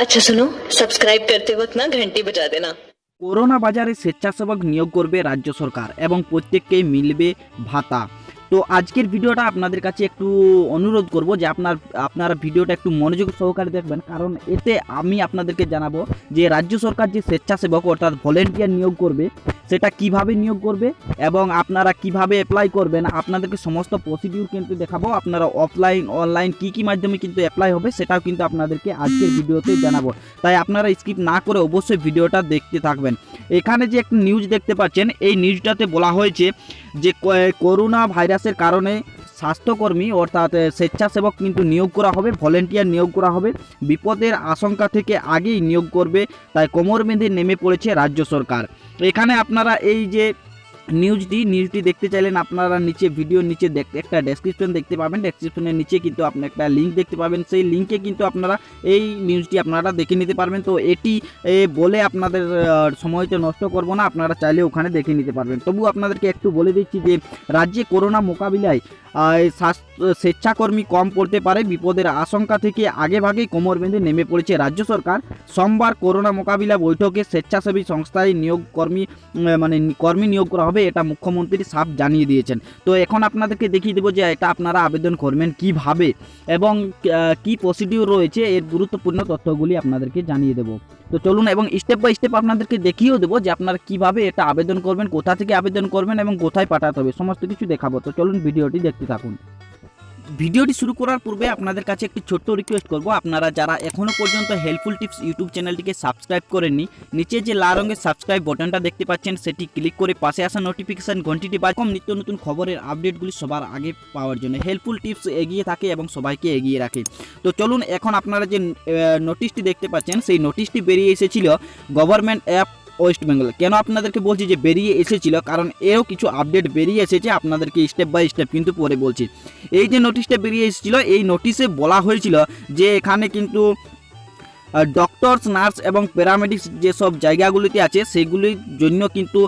अच्छा सुनो, सब्सक्राइब करते वक्त ना घंटी बजा देना। করোনা বাজারে স্বেচ্ছাসেবক নিয়োগ করবে রাজ্য সরকার এবং প্রত্যেককেই মিলবে ভাতা। তো আজকের ভিডিওটা আপনাদের কাছে একটু অনুরোধ করব যে আপনারা ভিডিওটা একটু মনোযোগ সহকারে দেখবেন, কারণ এতে আমি আপনাদেরকে জানাবো যে রাজ্য সরকার যে স্বেচ্ছাসেবক অর্থাৎ ভলেন্টিয়ার নিয়োগ করবে সেটা কিভাবে নিয়োগ করবে এবং আপনারা কিভাবে অ্যাপ্লাই করবেন, আপনাদেরকে সমস্ত প্রসিডিউর কিন্তু দেখাবো। আপনারা অফলাইন অনলাইন কি মাধ্যমে কিন্তু অ্যাপ্লাই হবে সেটাও কিন্তু আপনাদেরকে আজকের ভিডিওতে জানাবো। তাই আপনারা স্কিপ না করে অবশ্যই ভিডিওটা দেখতে থাকবেন। এখানে যে একটা নিউজ দেখতে পাচ্ছেন, এই নিউজটাতে বলা হয়েছে যে করোনা ভাইরাসের কারণে স্বাস্থ্যকর্মী অর্থাৎ স্বেচ্ছাসেবক কিন্তু নিয়োগ করা হবে, ভলেন্টিয়ার নিয়োগ করা হবে। বিপদের আশঙ্কা থেকে আগেই নিয়োগ করবে, তাই কোমর বেঁধে নেমে পড়েছে রাজ্য সরকার। এখানে আপনারা এই যে নিউজটি দেখতে চাইলেন আপনারা নিচে ভিডিওর নিচে একটা ডেসক্রিপশন দেখতে পাবেন। ডেসক্রিপশনের নিচে কিন্তু আপনি একটা লিঙ্ক দেখতে পাবেন, সেই লিঙ্কে কিন্তু আপনারা এই নিউজটি আপনারা দেখে নিতে পারবেন। তো এটি বলে আপনাদের সময়টা নষ্ট করব না, আপনারা চাইলে ওখানে দেখে নিতে পারবেন। তবু আপনাদেরকে একটু বলে দিচ্ছি যে রাজ্যে করোনা মোকাবিলায় স্বেচ্ছাকর্মী কম পড়তে পারে, বিপদের আশঙ্কা থেকে আগেভাগেই কোমর বেঁধে নেমে পড়েছে রাজ্য সরকার। সোমবার করোনা মোকাবিলা বৈঠকে স্বেচ্ছাসেবী সংস্থায় কর্মী নিয়োগ করা হবে, এটা মুখ্যমন্ত্রী সাফ জানিয়ে দিয়েছেন। তো এখন আপনাদেরকে দেখিয়ে দেবো যে এটা আপনারা আবেদন করবেন কিভাবে এবং কি প্রসিডিউর রয়েছে, এর গুরুত্বপূর্ণ তথ্যগুলি আপনাদেরকে জানিয়ে দেবো। তো চলুন এবং স্টেপ বাই স্টেপ আপনাদেরকে দেখিয়েও দেবো যে আপনারা কিভাবে এটা আবেদন করবেন, কোথা থেকে আবেদন করবেন এবং কোথায় পাঠাতে হবে, সমস্ত কিছু দেখাবো। তো চলুন ভিডিওটি দেখতে থাকুন। ভিডিওটি শুরু করার পূর্বে আপনাদের কাছে একটি ছোট্ট রিকোয়েস্ট করব, আপনারা যারা এখনও পর্যন্ত হেল্পফুল টিপস ইউটিউব চ্যানেলটিকে সাবস্ক্রাইব করেননি, নিচে যে লাল রঙের সাবস্ক্রাইব বাটনটা দেখতে পাচ্ছেন সেটি ক্লিক করে পাশে আসা নোটিফিকেশন ঘন্টিটি বাজে নিত্য নতুন খবরের আপডেটগুলি সবার আগে পাওয়ার জন্য। হেল্পফুল টিপস এগিয়ে থাকে এবং সবাইকে এগিয়ে রাখে। তো চলুন এখন আপনারা যে নোটিশটি দেখতে পাচ্ছেন সেই নোটিশটি বেরিয়ে এসেছিল গভর্নমেন্ট অ্যাপ ওয়েস্ট বেঙ্গল। কেন আপনাদেরকে বলছি যে বেরিয়ে এসেছিল, কারণ এরও কিছু আপডেট বেরিয়ে এসেছে, আপনাদেরকে স্টেপ বাই স্টেপ কিন্তু পরে বলছি। এই যে নোটিশটা বেরিয়ে এসেছিল, এই নোটিশে বলা হয়েছিল যে এখানে কিন্তু ডক্টরস, নার্স এবং প্যারামেডিক্স যেসব জায়গাগুলিতে আছে সেগুলির জন্য কিন্তু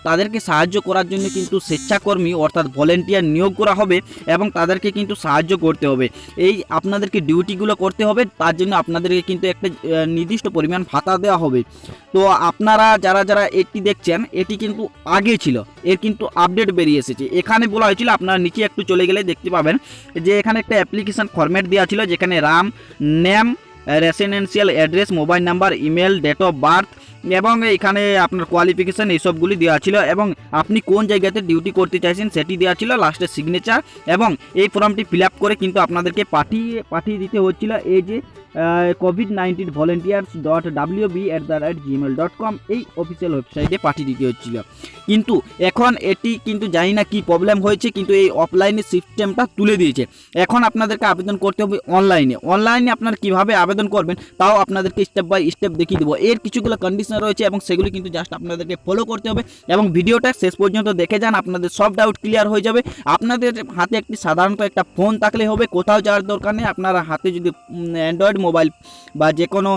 তাদেরকে সাহায্য করার জন্য কিন্তু স্বেচ্ছাকর্মী অর্থাৎ ভলেন্টিয়ার নিয়োগ করা হবে এবং তাদেরকে কিন্তু সাহায্য করতে হবে। এই আপনাদেরকে ডিউটিগুলো করতে হবে, তার জন্য আপনাদেরকে কিন্তু একটা নির্দিষ্ট পরিমাণ ভাতা দেওয়া হবে। তো আপনারা যারা এটি দেখছেন এটি কিন্তু আগে ছিল, এর কিন্তু আপডেট বেরিয়ে এসেছে। এখানে বলা হয়েছিল, আপনারা নিচে একটু চলে গেলে দেখতে পাবেন যে এখানে একটা অ্যাপ্লিকেশান ফরম্যাট দেওয়া ছিল, যেখানে name, residential address, mobile number, email, date of birth এবং এখানে আপনার কোয়ালিফিকেশান এইসবগুলি দেওয়া ছিল এবং আপনি কোন জায়গাতে ডিউটি করতে চাইছেন সেটি দেওয়া ছিল, লাস্টে সিগনেচার। এবং এই ফর্মটি ফিল আপ করে কিন্তু আপনাদেরকে পাঠিয়ে দিতে হচ্ছিল এই যে COVID-19 volunteers.wb@gmail.com এই অফিসিয়াল ওয়েবসাইটে পাঠিয়ে দিতে হচ্ছিল। কিন্তু এখন এটি কিন্তু জানি না কি প্রবলেম হয়েছে, কিন্তু এই অফলাইনে সিস্টেমটা তুলে দিয়েছে। এখন আপনাদেরকে আবেদন করতে হবে অনলাইনে আপনারা কিভাবে আবেদন করবেন তাও আপনাদেরকে স্টেপ বাই স্টেপ দেখিয়ে দেবো। এর কিছুগুলো কন্ডিশন রয়েছে এবং সেগুলি কিন্তু জাস্ট আপনাদেরকে ফলো করতে হবে এবং ভিডিওটা শেষ পর্যন্ত দেখে যান, আপনাদের সব ডাউট ক্লিয়ার হয়ে যাবে। আপনাদের হাতে একটি সাধারণত একটা ফোন থাকলে হবে, কোথাও যাওয়ার দরকার নেই। আপনারা হাতে যদি অ্যান্ড্রয়েড মোবাইল বা যে কোনো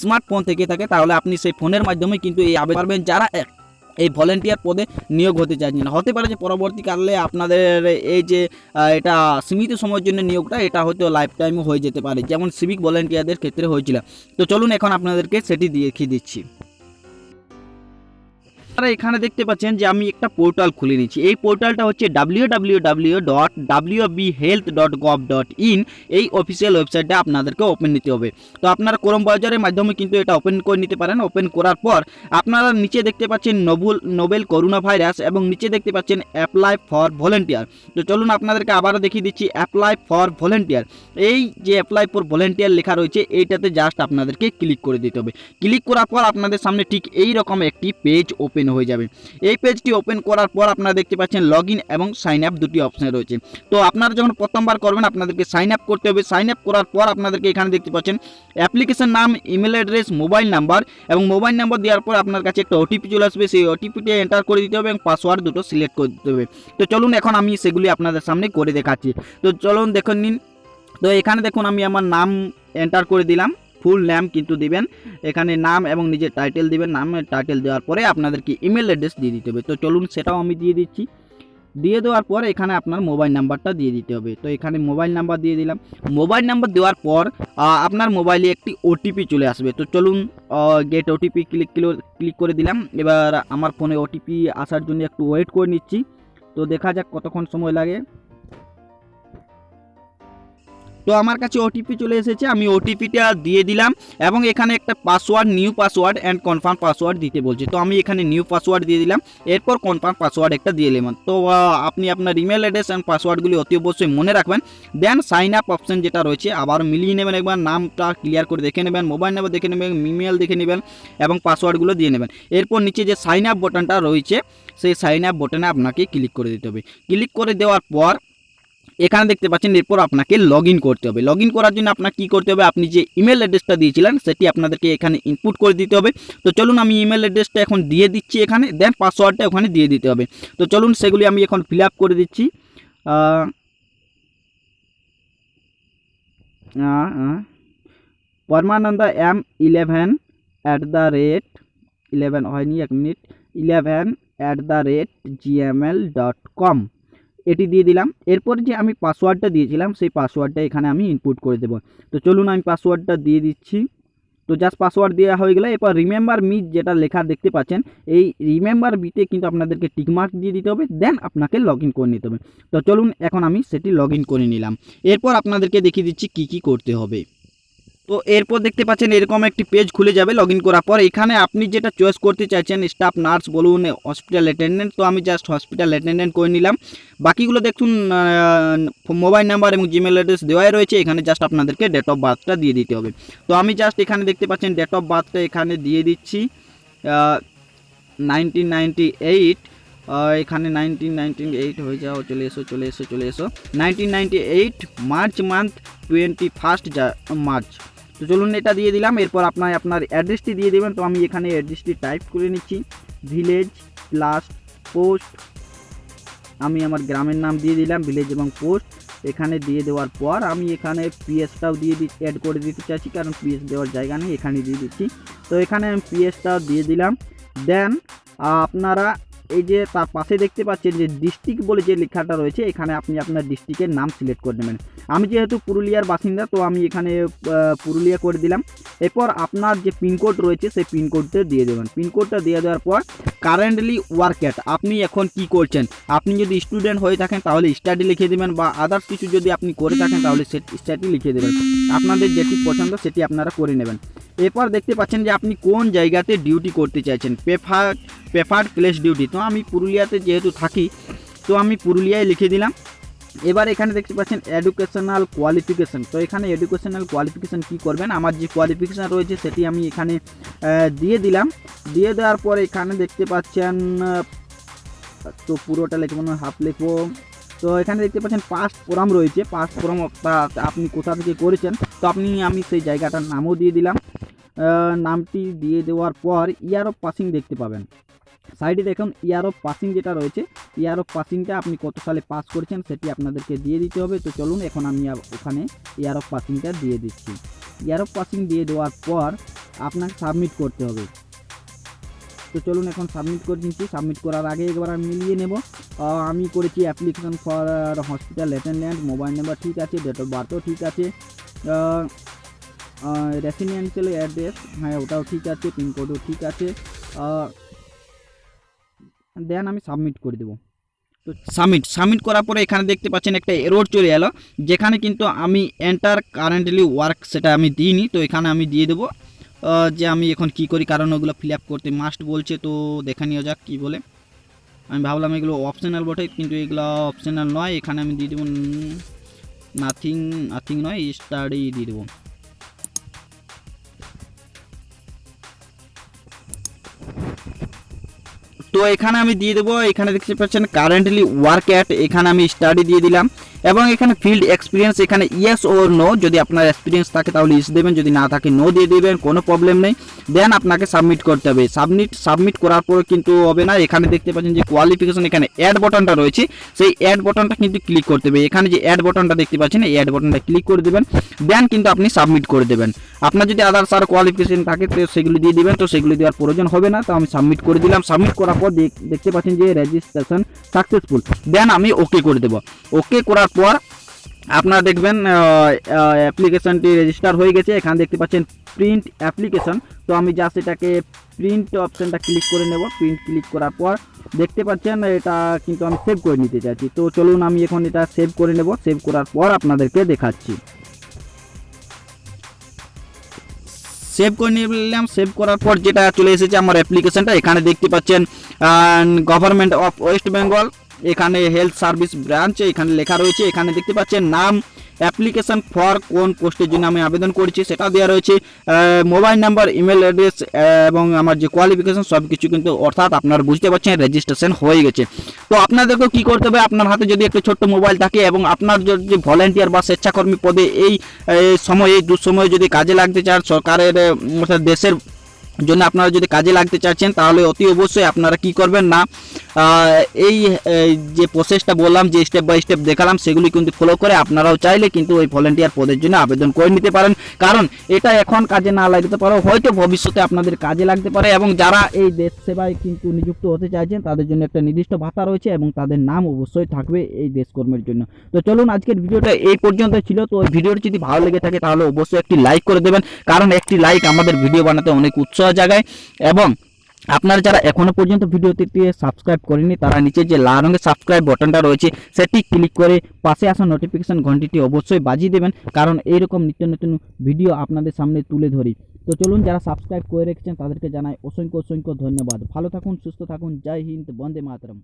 স্মার্টফোন থেকে থাকে তাহলে আপনি সেই ফোনের মাধ্যমে কিন্তু এই আবেদন করবেন যারা এই ভলেন্টিয়ার পদে নিয়োগ হতে চাইছেন। হতে পারে যে পরবর্তীকালে আপনাদের এই যে এটা সীমিত সময়ের জন্য নিয়োগটা, এটা হয়তো লাইফ টাইমও হয়ে যেতে পারে, যেমন সিভিক ভলেন্টিয়ারদের ক্ষেত্রে হয়েছিল। তো চলুন এখন আপনাদেরকে সেটি দেখিয়ে দিচ্ছি। আপনারা এখানে দেখতে পাচ্ছেন যে আমি একটা পোর্টাল খুলে নিচ্ছি। এই পোর্টালটা হচ্ছে www.wbhealth.gov.in এই অফিসিয়াল ওয়েবসাইটটা আপনাদেরকে ওপেন নিতে হবে। তো আপনারা ক্রোম ব্রাউজারের মাধ্যমে কিন্তু এটা ওপেন করে নিতে পারেন। ওপেন করার পর আপনারা নিচে দেখতে পাচ্ছেন নোবেল করোনা ভাইরাস এবং নিচে দেখতে পাচ্ছেন অ্যাপ্লাই ফর ভলেন্টিয়ার। তো চলুন আপনাদেরকে আবারও দেখিয়ে দিচ্ছি অ্যাপ্লাই ফর ভলেন্টিয়ার। এই যে অ্যাপ্লাই ফর ভলেন্টিয়ার লেখা রয়েছে এইটাতে জাস্ট আপনাদেরকে ক্লিক করে দিতে হবে। ক্লিক করার পর আপনাদের সামনে ঠিক এই রকম একটি পেজ ওপেন হয়ে যাবে। এই পেজটি ওপেন করার পর আপনারা দেখতে পাচ্ছেন লগইন এবং সাইন আপ দুটি অপশন রয়েছে। তো আপনারা যখন প্রথমবার করবেন আপনাদেরকে সাইন আপ করতে হবে। সাইন আপ করার পর আপনাদেরকে এখানে দেখতে পাচ্ছেন অ্যাপ্লিকেশন নাম, ইমেল অ্যাড্রেস, মোবাইল নাম্বার এবং মোবাইল নাম্বার দেওয়ার পর আপনার কাছে একটা ওটিপি চলে আসবে, সেই ওটিপিটা এন্টার করে দিতে হবে এবং পাসওয়ার্ড দুটো সিলেক্ট করে দিতে হবে। তো চলুন এখন আমি সেগুলি আপনাদের সামনে করে দেখাচ্ছি। তো চলুন দেখুন নিন। তো এখানে দেখুন আমি আমার নাম এন্টার করে দিলাম, ফুল নেম কিন্তু দিবেন, এখানে নাম এবং নিজের টাইটেল দিবেন। নামের টাইটেল দেওয়ার পরে আপনাদেরকে ইমেল অ্যাড্রেস দিয়ে দিতে হবে। তো চলুন সেটাও আমি দিয়ে দিচ্ছি। দিয়ে দেওয়ার পর এখানে আপনার মোবাইল নাম্বারটা দিয়ে দিতে হবে। তো এখানে মোবাইল নাম্বার দিয়ে দিলাম। মোবাইল নাম্বার দেওয়ার পর আপনার মোবাইলে একটি ওটিপি চলে আসবে। তো চলুন গেট ওটিপি ক্লিক করে দিলাম। এবার আমার ফোনে ওটিপি আসার জন্য একটু ওয়েট করে নিচ্ছি। তো দেখা যাক কতক্ষণ সময় লাগে। তো আমার কাছে ওটিপি চলে এসেছে, আমি ওটিপিটা দিয়ে দিলাম এবং এখানে একটা password, new password and confirm password দিতে বলছে। তো আমি এখানে নিউ পাসওয়ার্ড দিয়ে দিলাম, এরপর কনফার্ম পাসওয়ার্ড একটা দিয়ে দিলাম। তো আপনি আপনার ইমেল অ্যাড্রেস অ্যান্ড পাসওয়ার্ডগুলি অতি অবশ্যই মনে রাখবেন। দেন সাইন আপ অপশন যেটা রয়েছে আবার মিলিয়ে নেবেন, একবার নামটা ক্লিয়ার করে দেখে নেবেন, মোবাইল নাম্বার দেখে নেবেন, ইমেল দেখে নেবেন এবং পাসওয়ার্ডগুলো দিয়ে নেবেন। এরপর নিচে যে সাইন আপ বাটনটা রয়েছে সেই সাইন আপ বাটনে আপনাকে ক্লিক করে দিতে হবে। ক্লিক করে দেওয়ার পর এখানে দেখতে পাচ্ছেন এরপর আপনাকে লগ ইন করতে হবে। লগ ইন করার জন্য আপনাকে কী করতে হবে, আপনি যে ইমেল অ্যাড্রেসটা দিয়েছিলেন সেটি আপনাদেরকে এখানে ইনপুট করে দিতে হবে। তো চলুন আমি ইমেল অ্যাড্রেসটা এখন দিয়ে দিচ্ছি এখানে, দেন পাসওয়ার্ডটা ওখানে দিয়ে দিতে হবে। তো চলুন সেগুলি আমি এখন ফিল আপ করে দিচ্ছি। পরমানন্দ M11 হয়নি, 1 মিনিট, 11@gmail.com এটি দিয়ে দিলাম। এরপর যে আমি পাসওয়ার্ডটা দিয়েছিলাম সেই পাসওয়ার্ডটা এখানে আমি ইনপুট করে দেবো। তো চলুন আমি পাসওয়ার্ডটা দিয়ে দিচ্ছি। তো জাস্ট পাসওয়ার্ড দেওয়া হয়ে গেলে এরপর রিমেম্বার মি যেটা লেখা দেখতে পাচ্ছেন, এই রিমেম্বার মিতে কিন্তু আপনাদেরকে টিকমার্ক দিয়ে দিতে হবে, দেন আপনাকে লগ ইন করে নিতে হবে। তো চলুন এখন আমি সেটি লগ ইন করে নিলাম। এরপর আপনাদেরকে দেখিয়ে দিচ্ছি কী কী করতে হবে। তো এরপর দেখতে পাচ্ছেন এরকম একটি পেজ খুলে যাবে লগ ইন করার পর। এখানে আপনি যেটা চয়েস করতে চাইছেন, স্টাফ নার্স বলুন, হসপিটাল অ্যাটেন্ডেন্ট, তো আমি জাস্ট হসপিটাল অ্যাটেন্ডেন্ট করে নিলাম। বাকিগুলো দেখুন মোবাইল নাম্বার এবং জিমেল অ্যাড্রেস দেওয়াই রয়েছে, এখানে জাস্ট আপনাদেরকে ডেট অফ বার্থটা দিয়ে দিতে হবে। তো আমি জাস্ট এখানে দেখতে পাচ্ছেন ডেট অফ বার্থটা এখানে দিয়ে দিচ্ছি 1998। এখানে 1998 হয়ে যাও, চলে এসো 1998 মার্চ মান্থ 21 মার্চ। তো চলুন এটা দিয়ে দিলাম। এরপর আপনার অ্যাড্রেসটি দিয়ে দেবেন। তো আমি এখানে অ্যাড্রেসটি টাইপ করে নিচ্ছি, ভিলেজ প্লাস পোস্ট, আমি আমার গ্রামের নাম দিয়ে দিলাম, ভিলেজ এবং পোস্ট এখানে দিয়ে দেওয়ার পর আমি এখানে পিএসটাও দিয়ে অ্যাড করে দিতে চাইছি, কারণ পিএস দেওয়ার জায়গা নেই, এখানে দিয়ে দিচ্ছি। তো এখানে আমি পিএসটাও দিয়ে দিলাম। দেন আপনারা এই যে তার পাশে দেখতে পাচ্ছেন যে ডিস্ট্রিক্ট বলে যে লেখাটা রয়েছে, এখানে আপনি আপনার ডিস্ট্রিক্টের নাম সিলেক্ট করে নেবেন। আমি যেহেতু পুরুলিয়ার বাসিন্দা তো আমি এখানে পুরুলিয়া করে দিলাম। এরপর আপনার যে পিনকোড রয়েছে সেই পিনকোডটা দিয়ে দেবেন। পিনকোডটা দিয়ে দেওয়ার পর কারেন্টলি ওয়ার্ক অ্যাট, আপনি এখন কি করছেন, আপনি যদি স্টুডেন্ট হয়ে থাকেন তাহলে স্টাডি লিখে দেবেন, বা আদার্স কিছু যদি আপনি করে থাকেন তাহলে স্টাডি লিখে দেবেন। আপনাদের যেটি পছন্দ সেটি আপনারা করে নেবেন। এরপর দেখতে পাচ্ছেন যে আপনি কোন জায়গাতে ডিউটি করতে চাইছেন, প্রেফার্ড প্লেস ডিউটি। তো আমি পুরুলিয়াতে যেহেতু থাকি তো আমি পুরুলিয়ায় লিখে দিলাম। এবার এখানে দেখতে পাচ্ছেন এডুকেশনাল কোয়ালিফিকেশান। তো এখানে এডুকেশনাল কোয়ালিফিকেশান কী করবেন, আমার যে কোয়ালিফিকেশান রয়েছে সেটি আমি এখানে দিয়ে দিলাম। দিয়ে দেওয়ার পর এখানে দেখতে পাচ্ছেন, তো পুরোটা লিখব না, হাফ লিখব। তো এখানে দেখতে পাচ্ছেন পাস্ট ফোরাম রয়েছে, পাস্ট ফোরাম আপনি কোথা থেকে করেছেন, তো আমি সেই জায়গাটার নামও দিয়ে দিলাম। নামটি দিয়ে দেওয়ার পর ইয়ার অফ পাসিং দেখতে পাবেন সাইডে, দেখুন ইয়ার অফ পাসিং যেটা রয়েছে, ইয়ার অফ পাসিংটা আপনি কত সালে পাস করেছেন সেটি আপনাদেরকে দিয়ে দিতে হবে। তো চলুন এখন আমি ওখানে ইয়ার অফ পাসিংটা দিয়ে দিচ্ছি। ইয়ার অফ পাসিং দিয়ে দেওয়ার পর আপনাকে সাবমিট করতে হবে। তো চলুন এখন সাবমিট করে দিচ্ছি। সাবমিট করার আগে একবার আমি মিলিয়ে নেব। আমি করেছি application for hospital attendant, mobile number ঠিক আছে, ডেট অফ বার্থও ঠিক আছে, রেসিডেন্সিয়াল অ্যাড্রেস হ্যাঁ ওটাও ঠিক আছে, পিনকোডও ঠিক আছে। দেন আমি সাবমিট করে দেবো। তো সাবমিট করার পরে এখানে দেখতে পাচ্ছেন একটা এরর চলে এলো, যেখানে কিন্তু আমি এন্টার কারেন্টলি ওয়ার্ক সেটা আমি দিইনি। তো এখানে আমি দিয়ে দেবো যে আমি এখন কি করি, কারণ ওগুলো ফিল আপ করতে মাস্ট বলছে। তো দেখে নিয়ে যাক কী বলে। আমি ভাবলাম এগুলো অপশনাল বটে, কিন্তু এগুলো অপশনাল নয়। এখানে আমি দিয়ে দেবো নাথিং নয়, স্টাডি দিয়ে দেবো। তো এখানে আমি দিয়ে দেবো, এখানে দেখতে পাচ্ছেন কারেন্টলি ওয়ার্ক অ্যাট, এখানে আমি স্টাডি দিয়ে দিলাম। এবং এখানে ফিল্ড এক্সপিরিয়েন্স, এখানে ইয়েস ওর নো, যদি আপনার এক্সপিরিয়েন্স থাকে তাহলে ইস দেবেন, যদি না থাকে নো দিয়ে দেবেন, কোনো প্রবলেম নেই। দেন আপনাকে সাবমিট করতে হবে। সাবমিট করার পরে কিন্তু হবে না, এখানে দেখতে পাচ্ছেন যে কোয়ালিফিকেশন, এখানে অ্যাড বাটনটা রয়েছে, সেই অ্যাড বাটনটা কিন্তু ক্লিক করতে হবে। এখানে যে অ্যাড বাটনটা দেখতে পাচ্ছেন, এই অ্যাড বাটনটা ক্লিক করে দেবেন, দেন কিন্তু আপনি সাবমিট করে দেবেন। আপনার যদি আদার্স আর কোয়ালিফিকেশন থাকে তো সেগুলো দিয়ে দিবেন, তো সেগুলো দেওয়ার প্রয়োজন হবে না। তো আমি সাবমিট করে দিলাম। সাবমিট করার পর দেখতে পাচ্ছেন যে রেজিস্ট্রেশন সাকসেসফুল, দেন আমি ওকে করে দেব। ওকে করার পর আপনারা দেখবেন অ্যাপ্লিকেশনটি রেজিস্টার হয়ে গেছে। এখানে দেখতে পাচ্ছেন প্রিন্ট অ্যাপ্লিকেশন, তো আমি জাস্ট এটাকে প্রিন্ট অপশানটা ক্লিক করে নেব। প্রিন্ট ক্লিক করার পর দেখতে পাচ্ছেন এটা কিন্তু আমি সেভ করে নিতে চাইছি। তো চলুন আমি এখন এটা সেভ করে নেব। সেভ করার পর আপনাদেরকে দেখাচ্ছি। সেভ করে নিলাম। সেভ করার পর যেটা চলে এসেছে আমার অ্যাপ্লিকেশনটা, এখানে দেখতে পাচ্ছেন গভর্নমেন্ট অফ ওয়েস্ট বেঙ্গল, এখানে হেলথ সার্ভিস ব্রাঞ্চ এখানে লেখা রয়েছে। এখানে দেখতে পাচ্ছেন নাম, অ্যাপ্লিকেশন ফর কোন পোস্টের জন্য আমি আবেদন করেছি সেটা দেওয়া রয়েছে, মোবাইল নাম্বার, ইমেল অ্যাড্রেস এবং আমার যে কোয়ালিফিকেশন সব কিছু কিন্তু, অর্থাৎ আপনারা বুঝতে পারছেন রেজিস্ট্রেশন হয়ে গেছে। তো আপনাদেরকেও কী করতে হবে, আপনার হাতে যদি একটা ছোট্ট মোবাইল থাকে এবং আপনার যদি ভলেন্টিয়ার বা স্বেচ্ছাকর্মী পদে এই সময়, এই দুঃসময়ে যদি কাজে লাগতে চান, সরকারের অর্থাৎ দেশের জন্য আপনারা যদি কাজে লাগতে চাচ্ছেন, তাহলে অতি অবশ্যই আপনারা কি করবেন না, এই যে প্রসেসটা বললাম, যে স্টেপ বাই স্টেপ দেখালাম, সেগুলি কিন্তু ফলো করে আপনারাও চাইলে কিন্তু ওই ভলেন্টিয়ার পদের জন্য আবেদন করে নিতে পারেন। কারণ এটা এখন কাজে না লাগতে পারে, হয়তো ভবিষ্যতে আপনাদের কাজে লাগতে পারে। এবং যারা এই দেশ সেবায় কিন্তু নিযুক্ত হতে চাইছেন তাদের জন্য একটা নির্দিষ্ট ভাতা রয়েছে এবং তাদের নাম অবশ্যই থাকবে এই দেশকর্মীর জন্য। তো চলুন আজকের ভিডিওটা এই পর্যন্ত ছিল। তো ওই ভিডিওটি যদি ভালো লেগে থাকে তাহলে অবশ্যই একটি লাইক করে দেবেন, কারণ একটি লাইক আমাদের ভিডিও বানাতে অনেক উৎসাহ জাগায়। এবং আপনারা যারা এখনো পর্যন্ত ভিডিওটিতে সাবস্ক্রাইব করেনি তারা নিচে যে লাল রঙের সাবস্ক্রাইব বাটনটা রয়েছে সেটি ক্লিক করে পাশে আসা নোটিফিকেশন ঘন্টিটি অবশ্যই বাজিয়ে দেবেন, কারণ এইরকম নিত্য নতুন ভিডিও আপনাদের সামনে তুলে ধরি। তো চলুন, যারা সাবস্ক্রাইব করে রেখেছেন তাদেরকে জানাই অসংখ্য অসংখ্য ধন্যবাদ। ভালো থাকুন, সুস্থ থাকুন। জয় হিন্দ, বন্দে মাতরম।